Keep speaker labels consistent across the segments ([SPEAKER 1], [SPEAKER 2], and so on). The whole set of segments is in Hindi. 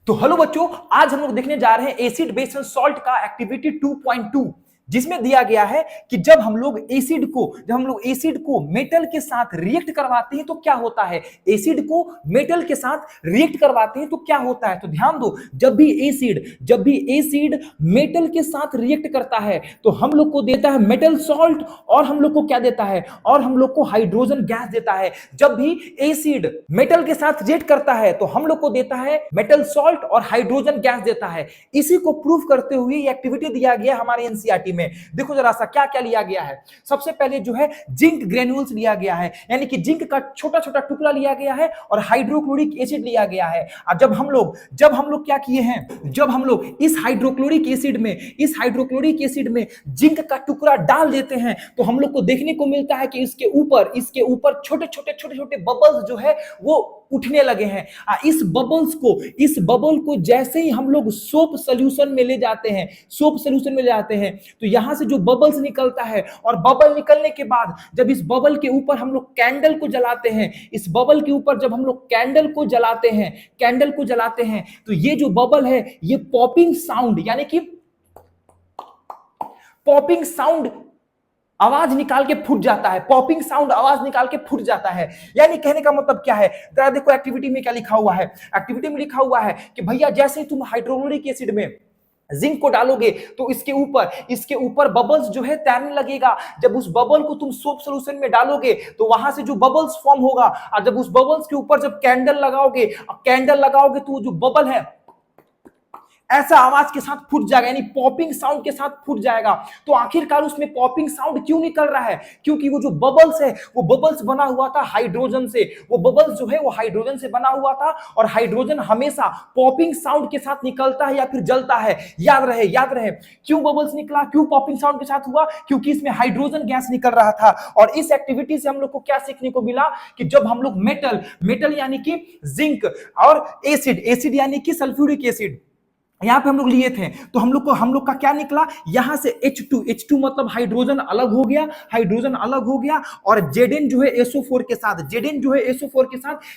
[SPEAKER 1] तो हेलो बच्चों, आज हम लोग देखने जा रहे हैं एसिड बेस एंड सॉल्ट का एक्टिविटी 2.2, जिसमें दिया गया है कि जब हम लोग एसिड को मेटल के साथ रिएक्ट करवाते हैं तो क्या होता है। एसिड को मेटल के साथ रिएक्ट करवाते हैं तो क्या होता है। तो ध्यान दो, जब भी एसिड मेटल के साथ रिएक्ट करता है तो हम लोग को देता है मेटल सॉल्ट, और हम लोग को क्या देता है, और हम लोग को हाइड्रोजन गैस देता है। जब भी एसिड मेटल के साथ रिएक्ट करता है तो हम लोग को देता है मेटल सॉल्ट और हाइड्रोजन गैस देता है। इसी को प्रूव करते हुए ये एक्टिविटी दिया गया हमारे एनसीईआरटी में। देखो जरा सा क्या क्या लिया गया है। सबसे पहले जो है जिंक ग्रेन्यूल्स लिया गया है, यानी कि जिंक का छोटा छोटा टुकड़ा लिया गया है, और हाइड्रोक्लोरिक एसिड लिया गया है। और जब हम लोग क्या किए हैं, जब हम लोग इस हाइड्रोक्लोरिक एसिड में जिंक का टुकड़ा डाल देते हैं तो हम लोग को देखने को मिलता है कि इसके ऊपर छोटे छोटे बबल्स जो है वो उठने लगे हैं। इस बबल को जैसे ही हम लोग सोप सॉल्यूशन में ले जाते हैं तो यहां से जो बबल्स निकलता है, और बबल निकलने के बाद जब इस बबल के ऊपर हम लोग कैंडल को जलाते हैं, इस बबल के ऊपर जब हम लोग कैंडल को जलाते हैं तो ये जो बबल है ये पॉपिंग साउंड, यानी कि पॉपिंग साउंड आवाज निकाल के फूट जाता है। पॉपिंग साउंड आवाज निकाल के फूट जाता है। यानी कहने का मतलब क्या है, जरा देखो एक्टिविटी में क्या लिखा हुआ है। एक्टिविटी में लिखा हुआ है कि भैया जैसे तुम हाइड्रोक्लोरिक एसिड में जिंक को डालोगे तो इसके ऊपर बबल्स जो है तैरने लगेगा। जब उस बबल को तुम सोप सॉल्यूशन में डालोगे तो वहां से जो बबल्स फॉर्म होगा, और जब उस बबल्स के ऊपर जब कैंडल लगाओगे तो जो बबल है ऐसा आवाज के साथ फूट जाएगा, यानी पॉपिंग साउंड के साथ फूट जाएगा। तो आखिरकार उसमें पॉपिंग साउंड क्यों निकल रहा है, क्योंकि वो जो बबल्स है वो बबल्स बना हुआ था हाइड्रोजन से। वो बबल्स जो है वो हाइड्रोजन से बना हुआ था, और हाइड्रोजन हमेशा पॉपिंग साउंड के साथ निकलता है या फिर जलता है। याद रहे क्यों बबल्स निकला, क्यों पॉपिंग साउंड के साथ हुआ, क्योंकि इसमें हाइड्रोजन गैस निकल रहा था। और इस एक्टिविटी से हम लोग को क्या सीखने को मिला कि जब हम लोग मेटल यानी कि जिंक और एसिड यानी कि सल्फ्यूरिक एसिड यहां पे हम लोग लिए थे, तो हम लोग का क्या निकला, यहां से H2 मतलब हाइड्रोजन अलग हो गया, और Zn जो है SO4 के साथ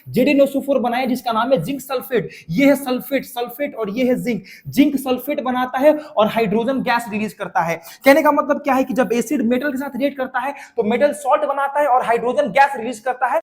[SPEAKER 1] ZnSO4 बनाया, जिसका नाम है जिंक सल्फेट। ये है सल्फेट और ये है जिंक सल्फेट बनाता है और हाइड्रोजन गैस रिलीज करता है। कहने का मतलब क्या है कि जब एसिड मेटल के साथ रिएक्ट करता है तो मेटल सॉल्ट बनाता है और हाइड्रोजन गैस रिलीज करता है।